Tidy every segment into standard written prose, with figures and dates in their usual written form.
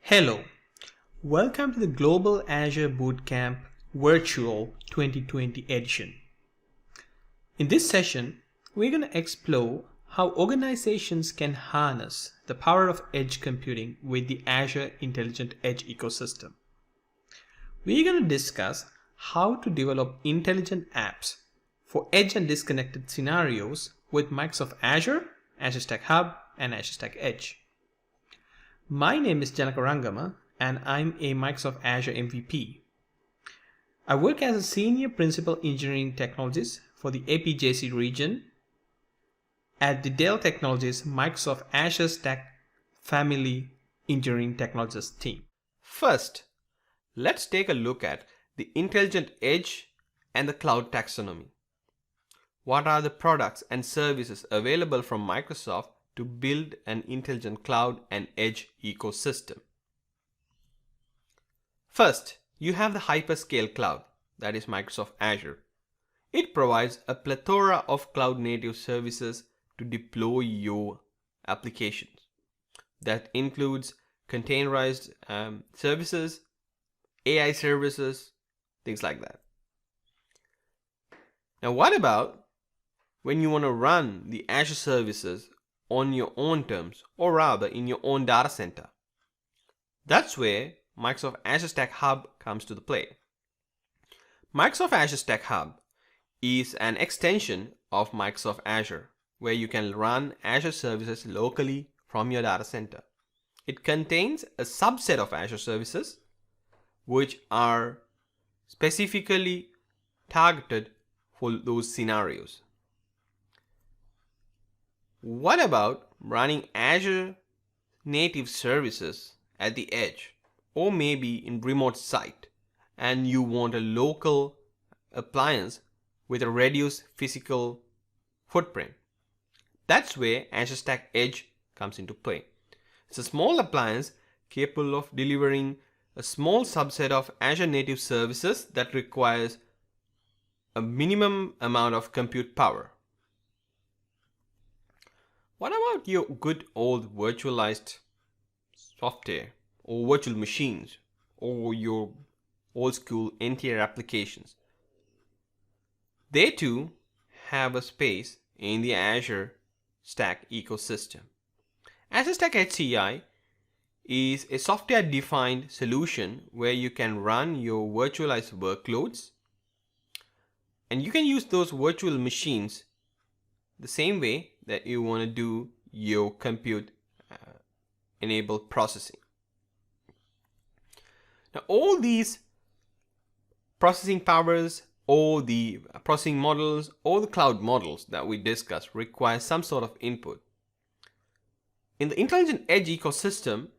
Hello, welcome to the Global Azure Bootcamp Virtual 2020 edition. In this session, we're going to explore how organizations can harness the power of edge computing with the Azure Intelligent Edge ecosystem. We're going to discuss how to develop intelligent apps for edge and disconnected scenarios with Microsoft Azure, Azure Stack Hub, and Azure Stack Edge. My name is Janaka Rangama and I'm a Microsoft Azure MVP. I work as a Senior Principal Engineering Technologist for the APJC region at the Dell Technologies Microsoft Azure Stack Family Engineering Technologist team. First, let's take a look at the intelligent edge and the cloud taxonomy. What are the products and services available from Microsoft to build an intelligent cloud and edge ecosystem? First, you have the hyperscale cloud, that is Microsoft Azure. It provides a plethora of cloud-native services to deploy your applications. That includes containerized services, AI services, things like that. Now, what about when you want to run the Azure services on your own terms, or rather in your own data center? That's where Microsoft Azure Stack Hub comes to the play. Microsoft Azure Stack Hub is an extension of Microsoft Azure, where you can run Azure services locally from your data center. It contains a subset of Azure services which are specifically targeted for those scenarios. What about running Azure native services at the edge or maybe in remote site, and you want a local appliance with a reduced physical footprint? That's where Azure Stack Edge comes into play. It's a small appliance capable of delivering a small subset of Azure native services that requires a minimum amount of compute power. What about your good old virtualized software or virtual machines or your old school NTR applications? They too have a space in the Azure Stack ecosystem. Azure Stack HCI is a software-defined solution where you can run your virtualized workloads, and you can use those virtual machines the same way that you want to do your compute enabled processing. Now, all these processing powers, all the processing models, all the cloud models that we discussed require some sort of input. In the intelligent edge ecosystem,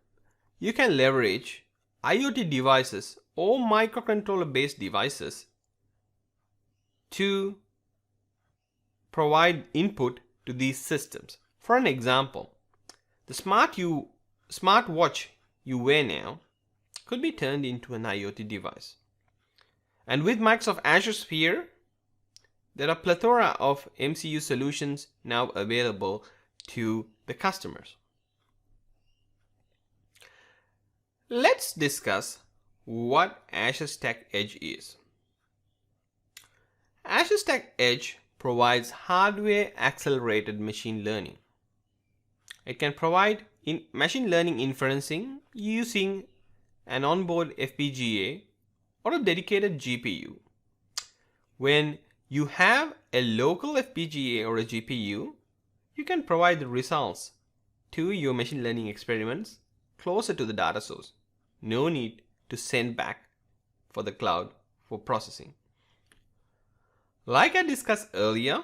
you can leverage IoT devices or microcontroller based devices to provide input to these systems. For an example, the smartwatch you wear now could be turned into an IoT device. And with Microsoft Azure Sphere, there are a plethora of MCU solutions now available to the customers. Let's discuss what Azure Stack Edge is. Azure Stack Edge provides hardware accelerated machine learning. It can provide machine learning inferencing using an onboard FPGA or a dedicated GPU. When you have a local FPGA or a GPU, you can provide the results to your machine learning experiments closer to the data source. No need to send back for the cloud for processing. Like I discussed earlier,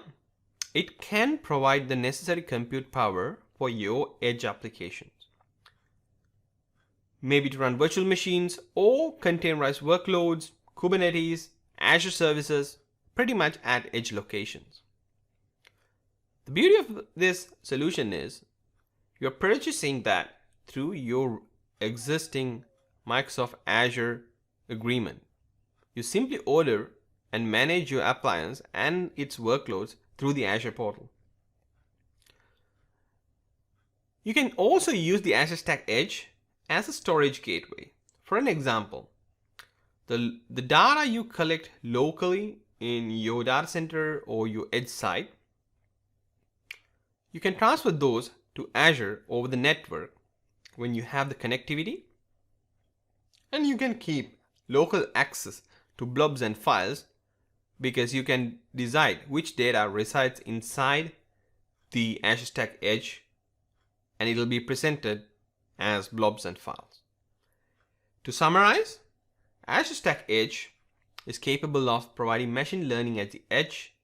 it can provide the necessary compute power for your edge applications. Maybe to run virtual machines or containerized workloads, Kubernetes, Azure services, pretty much at edge locations. The beauty of this solution is you're purchasing that through your existing Microsoft Azure agreement. You simply order and manage your appliance and its workloads through the Azure portal. You can also use the Azure Stack Edge as a storage gateway. For an example, the data you collect locally in your data center or your edge site, you can transfer those to Azure over the network when you have the connectivity, and you can keep local access to blobs and files because you can decide which data resides inside the Azure Stack Edge, and it will be presented as blobs and files. To summarize, Azure Stack Edge is capable of providing machine learning at the edge,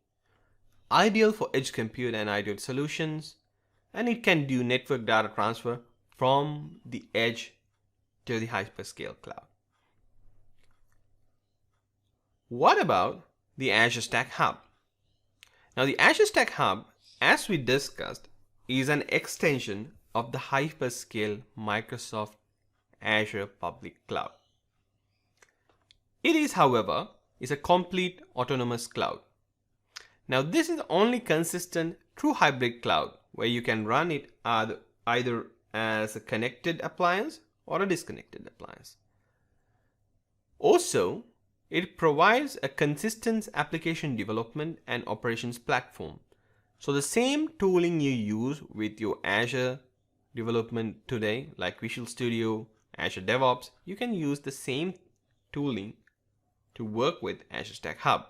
ideal for edge compute and IoT solutions, and it can do network data transfer from the edge to the hyperscale cloud. What about the Azure Stack Hub? Now, the Azure Stack Hub, as we discussed, is an extension of the hyperscale Microsoft Azure public cloud. It is, however, a complete autonomous cloud. Now, this is the only consistent true hybrid cloud where you can run it either as a connected appliance or a disconnected appliance. Also, it provides a consistent application development and operations platform. So the same tooling you use with your Azure development today, like Visual Studio, Azure DevOps, you can use the same tooling to work with Azure Stack Hub.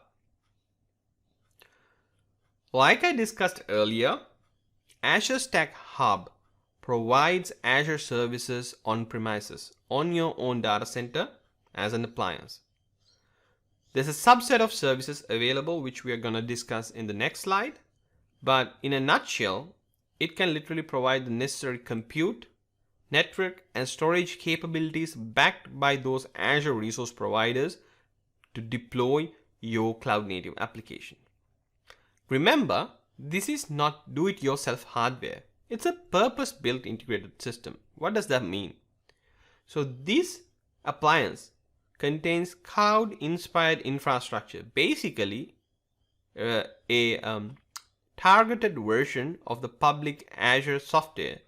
Like I discussed earlier, Azure Stack Hub provides Azure services on premises on your own data center as an appliance. There's a subset of services available which we are going to discuss in the next slide, but in a nutshell, it can literally provide the necessary compute, network, and storage capabilities backed by those Azure resource providers to deploy your cloud native application. Remember, this is not do-it-yourself hardware. It's a purpose-built integrated system. What does that mean? So this appliance contains cloud-inspired infrastructure, basically a targeted version of the public Azure software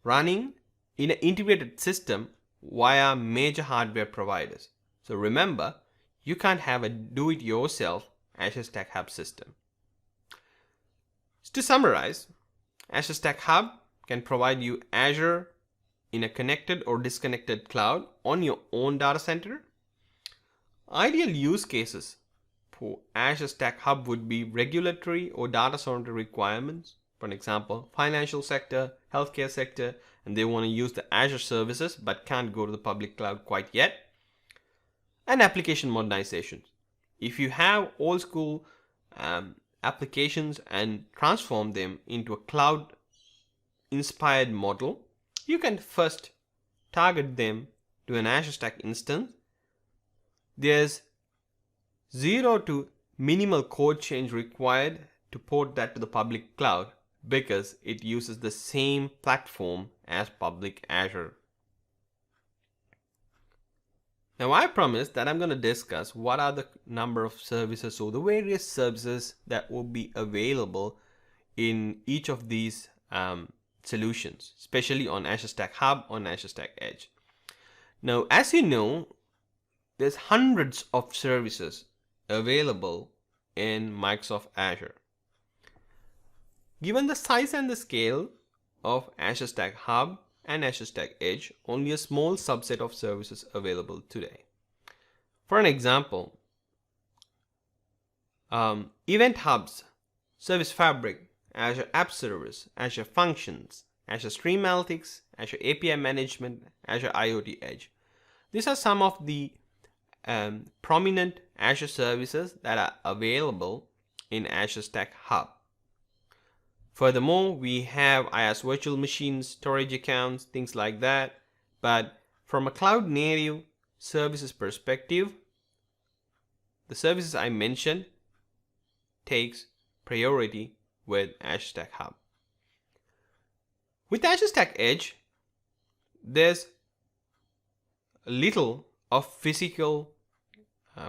running in an integrated system via major hardware providers. So remember, you can't have a do-it-yourself Azure Stack Hub system. So to summarize, Azure Stack Hub can provide you Azure in a connected or disconnected cloud on your own data center. Ideal use cases for Azure Stack Hub would be regulatory or data sovereignty requirements. For example, financial sector, healthcare sector, and they want to use the Azure services but can't go to the public cloud quite yet. And application modernization. If you have old school applications and transform them into a cloud inspired model, you can first target them to an Azure Stack instance. There's zero to minimal code change required to port that to the public cloud because it uses the same platform as public Azure. Now I promised that I'm going to discuss what are the number of services or the various services that will be available in each of these solutions, especially on Azure Stack Hub, on Azure Stack Edge. Now, as you know, there's hundreds of services available in Microsoft Azure. Given the size and the scale of Azure Stack Hub and Azure Stack Edge, only a small subset of services available today. For an example, Event Hubs, Service Fabric, Azure App Service, Azure Functions, Azure Stream Analytics, Azure API Management, Azure IoT Edge. These are some of the prominent Azure services that are available in Azure Stack Hub. Furthermore, we have IaaS virtual machines, storage accounts, things like that. But from a cloud native services perspective, the services I mentioned takes priority with Azure Stack Hub. With Azure Stack Edge, there's little of physical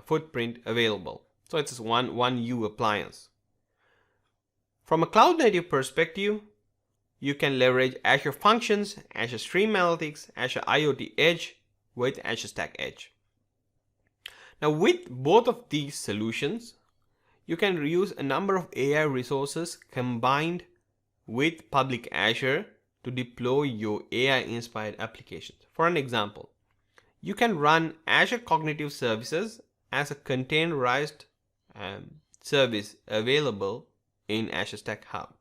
footprint available. So it's one U appliance. From a cloud native perspective, you can leverage Azure Functions, Azure Stream Analytics, Azure IoT Edge with Azure Stack Edge. Now, with both of these solutions, you can reuse a number of AI resources combined with public Azure to deploy your AI-inspired applications. For an example, you can run Azure Cognitive Services as a containerized service available in Azure Stack Hub.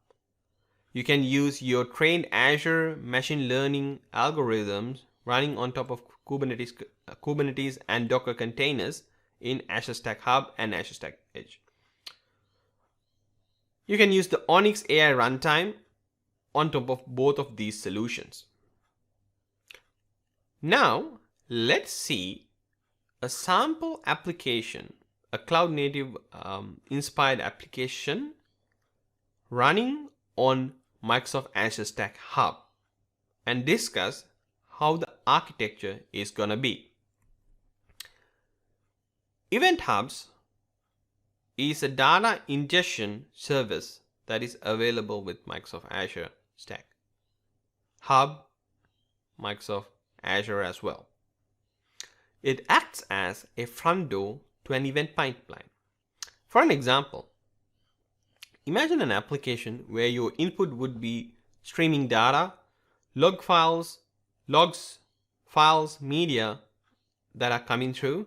You can use your trained Azure machine learning algorithms running on top of Kubernetes and Docker containers in Azure Stack Hub and Azure Stack Edge. You can use the Onyx AI runtime on top of both of these solutions. Now, let's see a sample application, a cloud native inspired application running on Microsoft Azure Stack Hub and discuss how the architecture is gonna be. Event Hubs is a data ingestion service that is available with Microsoft Azure Stack Hub, Microsoft Azure as well. It acts as a front door to an event pipeline. For an example, imagine an application where your input would be streaming data, logs, files, media that are coming through,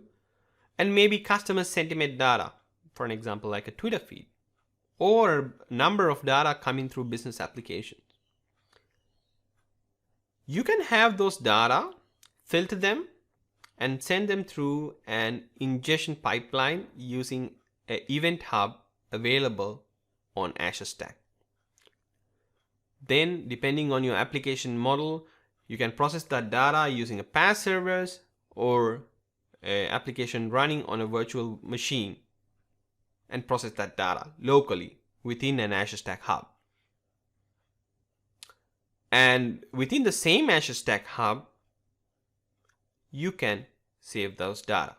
and maybe customer sentiment data, for an example like a Twitter feed, or a number of data coming through business applications. You can have those data, filter them, and send them through an ingestion pipeline using an Event Hub available on Azure Stack. Then, depending on your application model, you can process that data using a PaaS service or an application running on a virtual machine and process that data locally within an Azure Stack Hub. And within the same Azure Stack Hub, you can save those data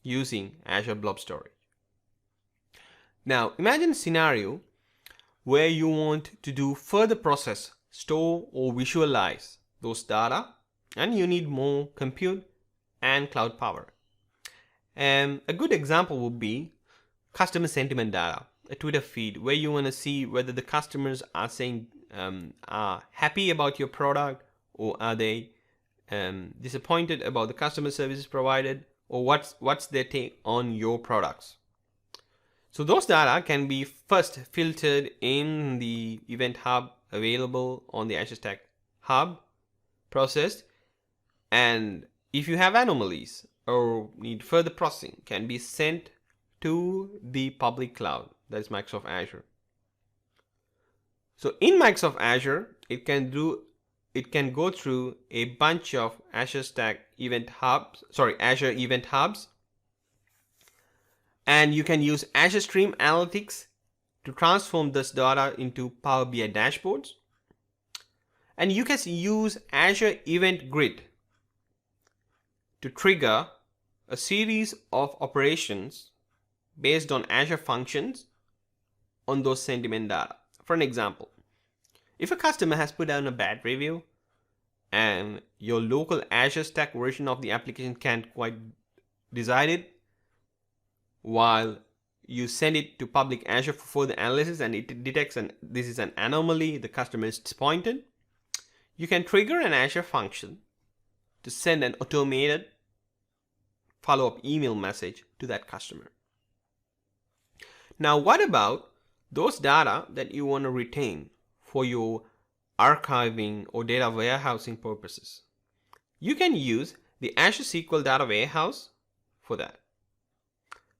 using Azure Blob Storage. Now, imagine a scenario where you want to do further process, store or visualize those data, and you need more compute and cloud power. A good example would be customer sentiment data, a Twitter feed where you want to see whether the customers are saying are happy about your product, or are they disappointed about the customer services provided, or what's their take on your products. So those data can be first filtered in the Event Hub available on the Azure Stack Hub, processed, and if you have anomalies or need further processing, can be sent to the public cloud, that is Microsoft Azure. So in Microsoft Azure, it can go through a bunch of Azure Event Hubs, and you can use Azure Stream Analytics to transform this data into Power BI dashboards. And you can use Azure Event Grid to trigger a series of operations based on Azure functions on those sentiment data. For an example, if a customer has put down a bad review and your local Azure Stack version of the application can't quite decide it, while you send it to public Azure for further analysis and it detects this is an anomaly, the customer is disappointed, you can trigger an Azure function to send an automated follow-up email message to that customer. Now, what about those data that you want to retain for your archiving or data warehousing purposes? You can use the Azure SQL Data Warehouse for that.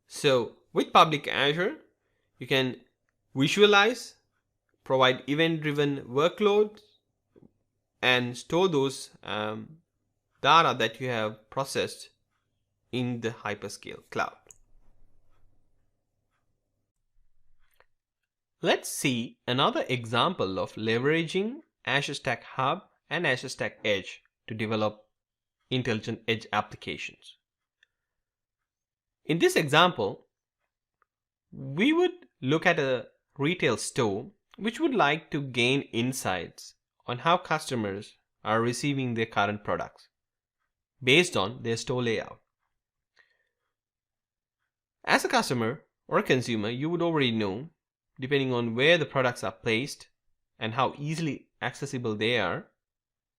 So with public Azure, you can visualize, provide event-driven workloads, and store those data that you have processed in the hyperscale cloud. Let's see another example of leveraging Azure Stack Hub and Azure Stack Edge to develop intelligent edge applications. In this example, we would look at a retail store which would like to gain insights on how customers are receiving their current products based on their store layout. As a customer or a consumer, you would already know, depending on where the products are placed and how easily accessible they are,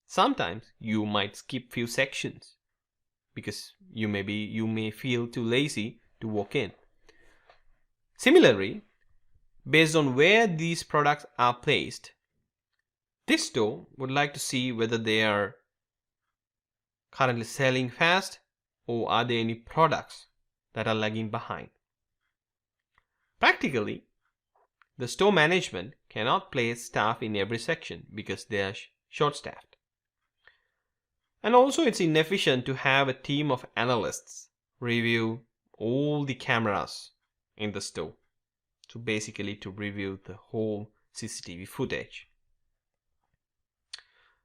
sometimes you might skip few sections because you may feel too lazy to walk in. Similarly, based on where these products are placed, this store would like to see whether they are currently selling fast or are there any products that are lagging behind. Practically, the store management cannot place staff in every section because they are short-staffed. And also it's inefficient to have a team of analysts review all the cameras in the store. So basically to review the whole CCTV footage.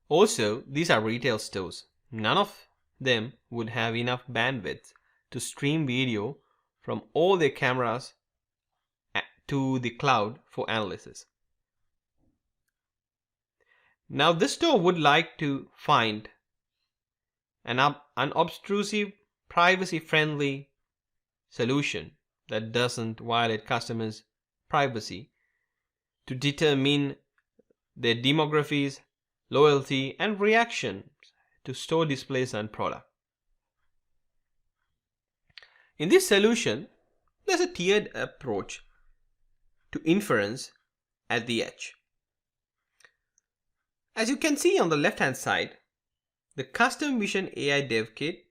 Also, these are retail stores. None of them would have enough bandwidth to stream video from all their cameras to the cloud for analysis. Now this store would like to find an unobtrusive, privacy-friendly solution that doesn't violate customers' privacy to determine their demographics, loyalty, and reaction to store displays and product. In this solution, there's a tiered approach to inference at the edge. As you can see on the left-hand side, the Custom Vision AI Dev Kit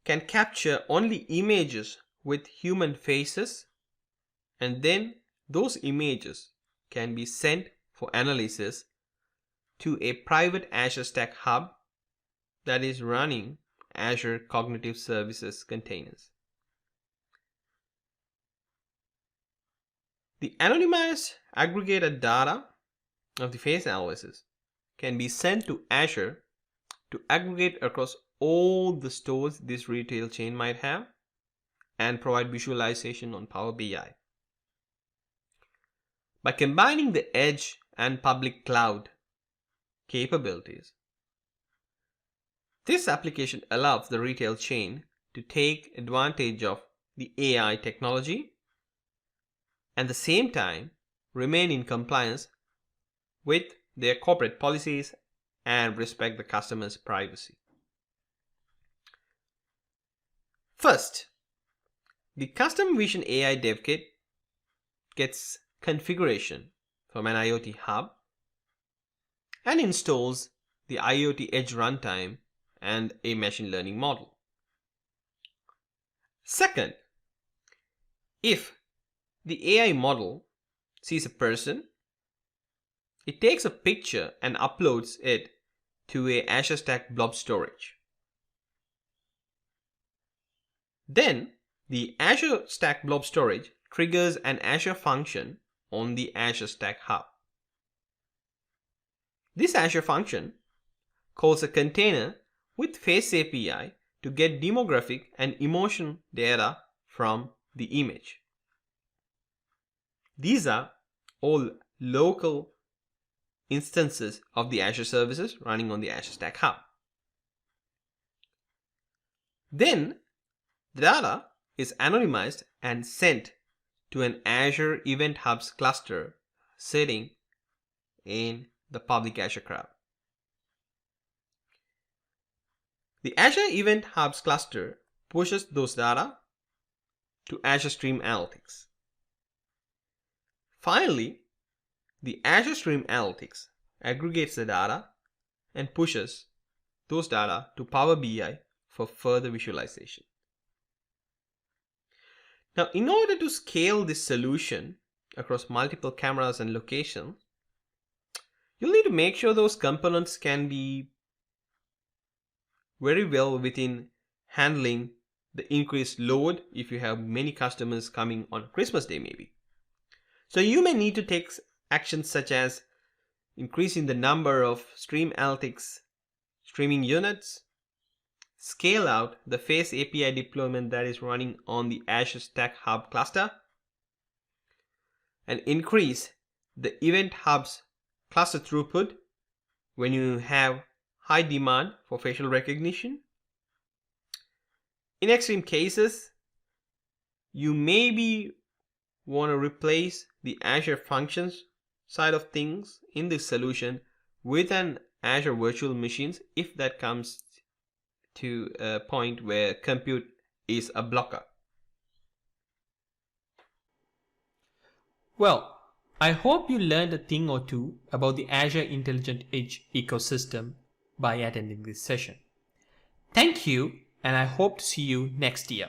can capture only images with human faces, and then those images can be sent for analysis to a private Azure Stack Hub that is running Azure Cognitive Services containers. The anonymized aggregated data of the face analysis can be sent to Azure to aggregate across all the stores this retail chain might have and provide visualization on Power BI. By combining the edge and public cloud capabilities, this application allows the retail chain to take advantage of the AI technology and at the same time remain in compliance with their corporate policies and respect the customer's privacy. First, the Custom Vision AI Dev Kit gets configuration from an IoT hub and installs the IoT Edge runtime and a machine learning model. Second, if the AI model sees a person, it takes a picture and uploads it to a Azure Stack Blob storage. Then the Azure Stack Blob storage triggers an Azure function on the Azure Stack Hub. This Azure function calls a container with Face API to get demographic and emotion data from the image. These are all local instances of the Azure services running on the Azure Stack Hub. Then the data is anonymized and sent to an Azure Event Hubs cluster sitting in the public Azure cloud. The Azure Event Hubs cluster pushes those data to Azure Stream Analytics. Finally, the Azure Stream Analytics aggregates the data and pushes those data to Power BI for further visualization. Now, in order to scale this solution across multiple cameras and locations, you'll need to make sure those components can be very well within handling the increased load if you have many customers coming on Christmas Day maybe. So you may need to take actions such as increasing the number of Stream Analytics streaming units, scale out the Face API deployment that is running on the Azure Stack Hub cluster, and increase the event hub's cluster throughput when you have high demand for facial recognition. In extreme cases, you maybe want to replace the Azure Functions side of things in this solution with an Azure Virtual Machines if that comes to a point where compute is a blocker. Well, I hope you learned a thing or two about the Azure Intelligent Edge ecosystem by attending this session. Thank you, and I hope to see you next year.